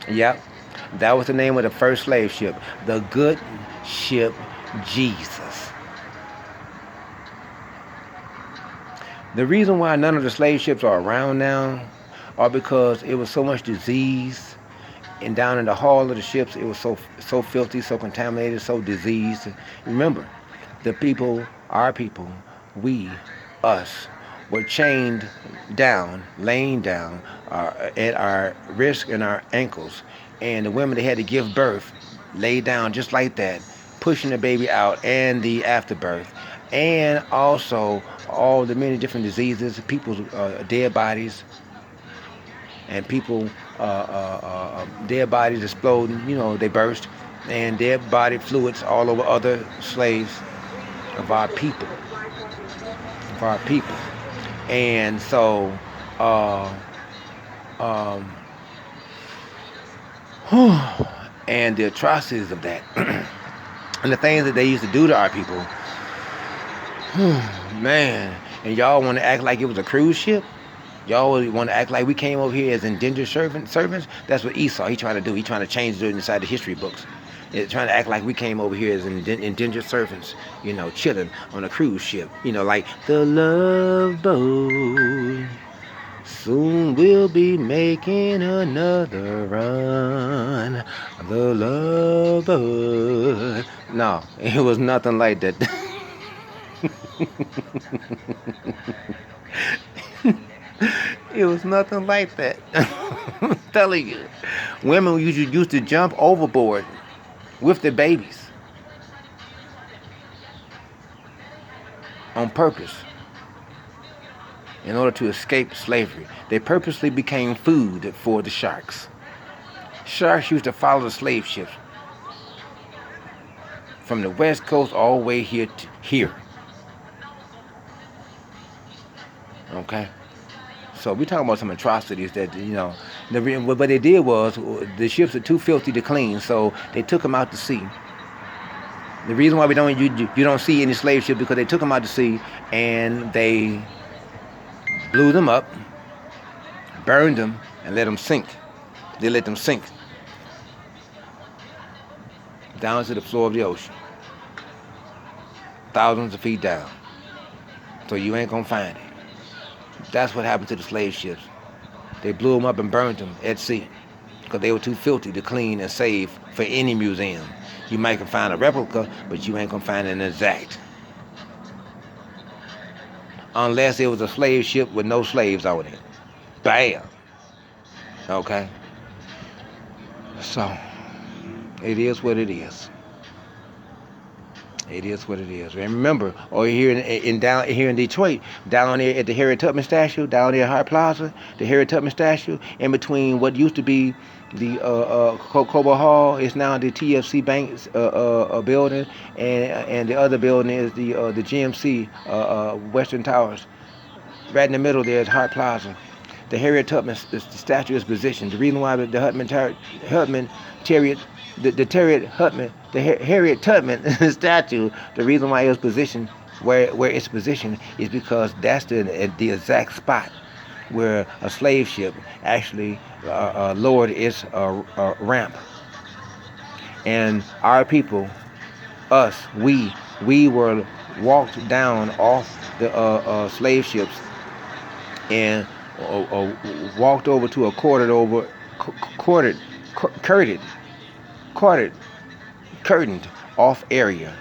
Yep. That was the name of the first slave ship. The good ship Jesus. The reason why none of the slave ships are around now are because it was so much disease, and down in the hull of the ships it was so filthy, so contaminated, so diseased. Remember, the people, our people, we, us, were chained down, laying down at our wrists and our ankles, and the women, they had to give birth, lay down just like that, pushing the baby out, and the afterbirth, and also all the many different diseases, people's dead bodies, and people dead bodies exploding, they burst, and dead body fluids all over other slaves of our people, of our people. And so, uh, um, and the atrocities of that, and the things that they used to do to our people, man. And y'all want to act like it was a cruise ship? Y'all want to act like we came over here as indentured servants? That's what Esau, he trying to do. He trying to change it inside the history books. Trying to act like we came over here as indentured servants, chilling on a cruise ship. Like the love boat. Soon we'll be making another run. The love boat. No, it was nothing like that. It was nothing like that. I'm telling you. Women used to jump overboard with their babies on purpose in order to escape slavery. They purposely became food for the sharks. Sharks used to follow the slave ships from the west coast all the way here to here. Okay? So we're talking about some atrocities that, what they did was the ships are too filthy to clean, so they took them out to sea. The reason why you don't see any slave ships because they took them out to sea and they blew them up, burned them, and let them sink. They let them sink down to the floor of the ocean, thousands of feet down. So you ain't gonna find it. That's what happened to the slave ships. They blew them up and burned them at sea because they were too filthy to clean and save for any museum. You might can find a replica, but you ain't gonna find an exact. Unless it was a slave ship with no slaves on it. Bam. Okay? So, it is what it is. It is what it is. And remember, or here down here in Detroit, down there at the Harriet Tubman statue, down there at Hart Plaza, the Harriet Tubman statue, in between what used to be the Cobo Hall is now the TFC Bank building, and the other building is the GMC Western Towers. Right in the middle there is Hart Plaza. The Harriet Tubman the statue is positioned. The reason why the Hutman Harriet the Harriet Tubman statue, the reason why it was positioned where it's positioned is because that's the exact spot where a slave ship actually lowered its ramp, and our people, us, we were walked down off the slave ships and walked over to a corded, curtained, corded, curtained off area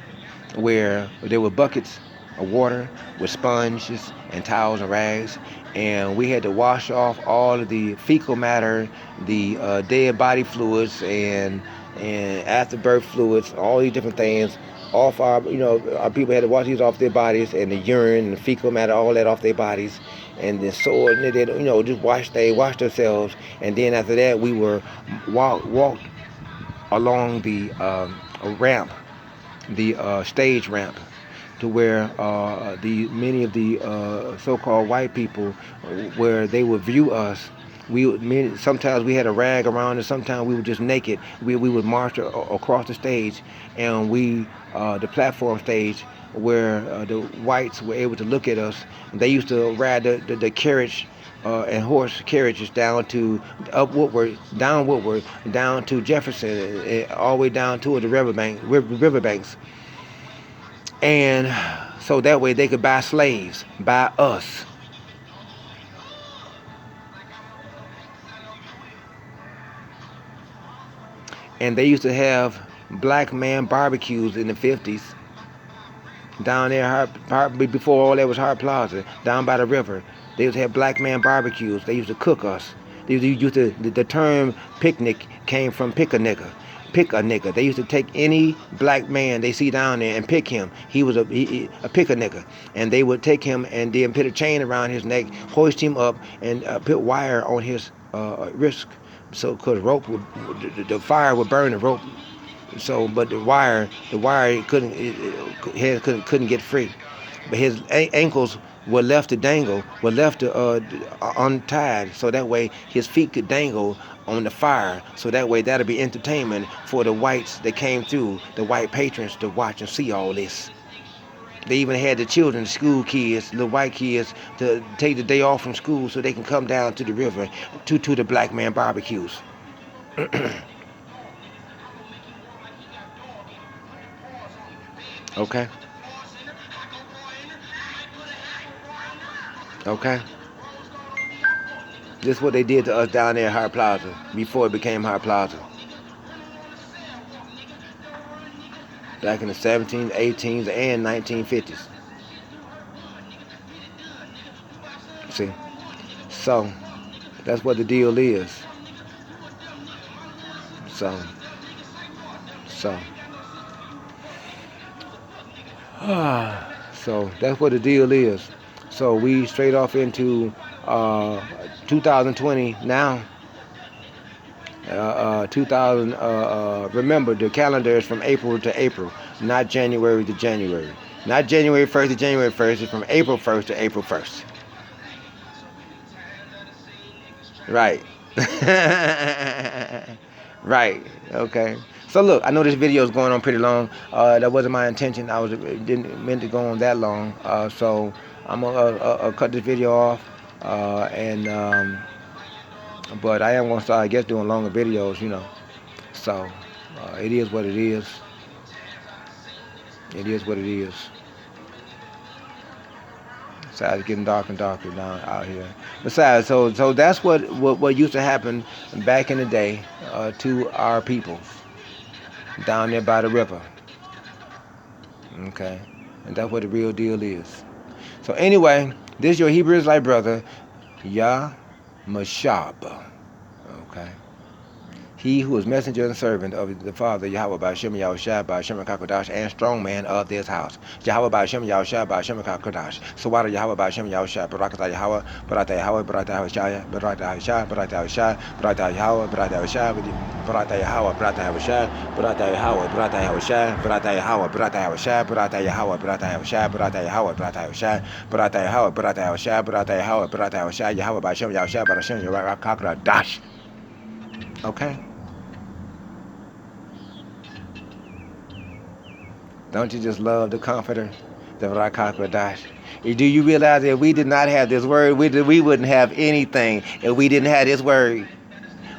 where there were buckets of water with sponges and towels and rags, and we had to wash off all of the fecal matter, the dead body fluids, and afterbirth fluids, all these different things off our people had to wash these off their bodies, and the urine and the fecal matter, all that off their bodies, and then sword, and they just wash themselves, and then after that we were walked along the ramp, the stage ramp, to where the many of the so-called white people, where they would view us. Sometimes we had a rag around, and sometimes we were just naked. We would march across the stage, and the platform stage, where the whites were able to look at us. They used to ride the carriage, and horse carriages down to up Woodward, down to Jefferson, all the way down to the riverbanks, and so that way they could buy slaves, buy us. And they used to have black man barbecues in the 50s down there, before all that was Hart Plaza, down by the river. They used to have black man barbecues. They used to cook us. The term picnic came from pick a nigga. Pick a nigga. They used to take any black man they see down there and pick him. He was a pick a nigga, and they would take him and then put a chain around his neck, hoist him up, and put wire on his wrist, so because the fire would burn the rope. So, but the wire couldn't get free. But his ankles were left to dangle, were left to untied, so that way his feet could dangle on the fire. So that way that'll be entertainment for the whites that came through, the white patrons, to watch and see all this. They even had the children, the school kids, the white kids, to take the day off from school so they can come down to the river to the black man barbecues. Okay, okay. This is what they did to us down there at Hart Plaza before it became Hart Plaza. Back in the 17s, 18s, and 1950s. See? So, that's what the deal is. So, so, so that's what the deal is. So we straight off into uh, 2020 now. 2000. Remember, the calendar is from April to April, not January to January. Not January 1st to January 1st. It's from April 1st to April 1st. Right. Right. Okay. So look, I know this video is going on pretty long. That wasn't my intention. I didn't meant to go on that long. So I'm gonna cut this video off. And but I am gonna start, I guess, doing longer videos. So it is what it is. It is what it is. Besides, it's getting darker and darker down out here. Besides, so that's what used to happen back in the day to our people down there by the river. Okay, and that's what the real deal is. So anyway, this is your Hebrew Israelite brother, Yah Mashab. Okay. He who is messenger and servant of the Father, Yahweh by Shem Yahushua by Shem HaKadosh, and strong man of this house. Yahweh by Shem Yahushua by Shem HaKadosh. Sawada Yahweh by Shem Yahushua, Barakata Yahweh, Barata Yahweh, Barata Yahushua, Barata Yahushua, Barata Yahushua, Barata Yahweh, Barata Yahushua, Barata Yahweh, Barata Yahushua, Barata Yahweh, Barata Yahushua, Barata Yahweh, Barata Yahushua, Barata Yahweh, Barata Yahushua, Barata Yahweh, Barata Yahushua, Barata Yahweh, Barata Yahushua, Barata Yahweh, Barata Yahushua, Yahweh by Shem Yahushua, by Shem HaKadosh. Okay? Don't you just love the Comforter, the Rakakwadash? Do you realize that if we did not have this word, we wouldn't have anything if we didn't have this word?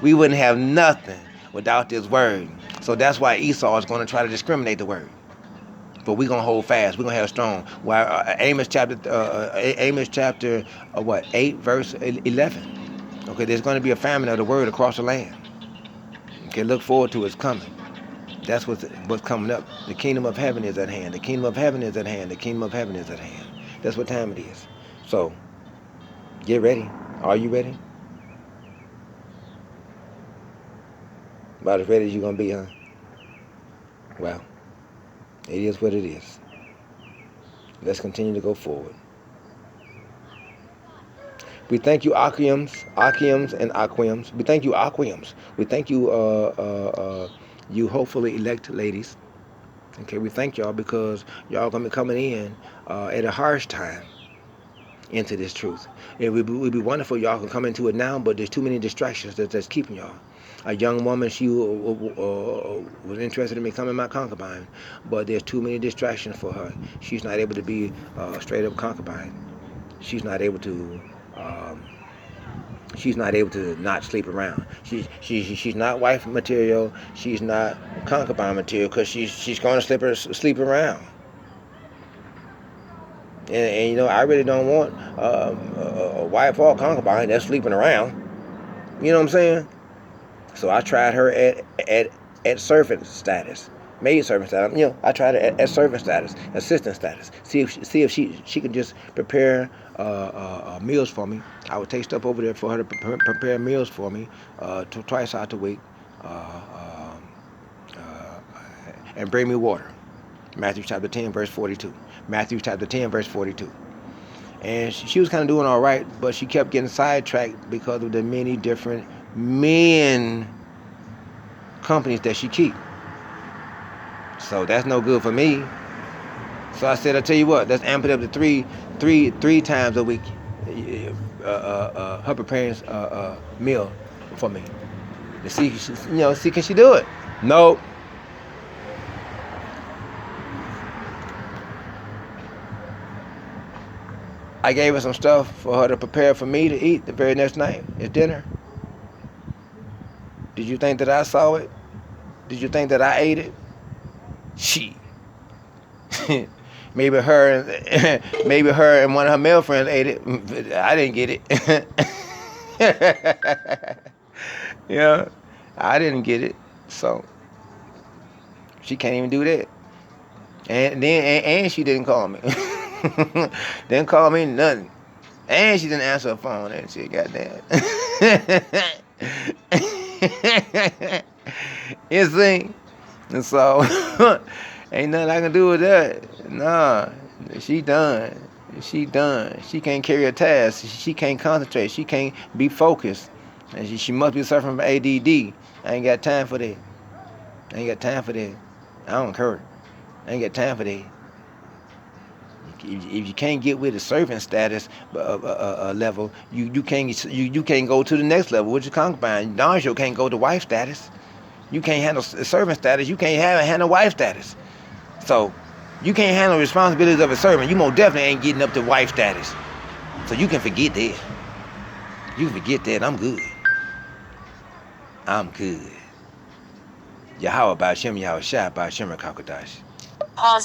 We wouldn't have nothing without this word. So that's why Esau is going to try to discriminate the word. But we're going to hold fast. We're going to have strong. Why Amos chapter what, 8 verse 11. Okay, there's going to be a famine of the word across the land. Okay, look forward to its coming. That's what's coming up. The kingdom of heaven is at hand. The kingdom of heaven is at hand. The kingdom of heaven is at hand. That's what time it is. So, get ready. Are you ready? About as ready as you're going to be, huh? Well, it is what it is. Let's continue to go forward. We thank you, Akiums, and Aquims. We thank you, Aquims. We thank you, you hopefully elect ladies. Okay, we thank y'all because y'all gonna be coming in at a harsh time into this truth. It would be wonderful y'all can come into it now, but there's too many distractions that's keeping y'all. A young woman, she was interested in becoming my concubine, but there's too many distractions for her. She's not able to be straight up concubine. She's not able to she's not able to not sleep around. She's not wife material. She's not concubine material because she's going to sleep around. And you know, I really don't want a wife or a concubine that's sleeping around. You know what I'm saying? So I tried her at servant status, maid servant status. You know, I tried her at servant status, assistant status. See if she could just prepare meals for me. I would take stuff over there for her to prepare meals for me twice out the week, uh, um, uh, and bring me water. Matthew chapter 10 verse 42. Matthew chapter 10 verse 42. And she was kind of doing all right, but she kept getting sidetracked because of the many different men companies that she keep. So that's no good for me. So I said, I tell you what, let's amp it up to three times a week. Her preparing meal for me to see, see can she do it? No. I gave her some stuff for her to prepare for me to eat the very next night at dinner. Did you think that I saw it? Did you think that I ate it? She. maybe her and one of her male friends ate it. I didn't get it. Yeah, I didn't get it. So she can't even do that. And she didn't call me. Didn't call me nothing. And she didn't answer her phone and shit. Goddamn. You see? And so, ain't nothing I can do with that. Nah, she done. She done. She can't carry a task. She can't concentrate. She can't be focused. And she must be suffering from ADD. I ain't got time for that. I ain't got time for that. I don't care. I ain't got time for that. If you can't get with the servant status level, you can't go to the next level, which is concubine. Darn sure can't go to wife status. You can't handle servant status. You can't handle wife status. So you can't handle the responsibilities of a servant. You most definitely ain't getting up to wife status. So you can forget that. You can forget that. I'm good. I'm good. Yahweh Ba'Shem Yahweh Shai Ba'Shem Rakakadash. Pause.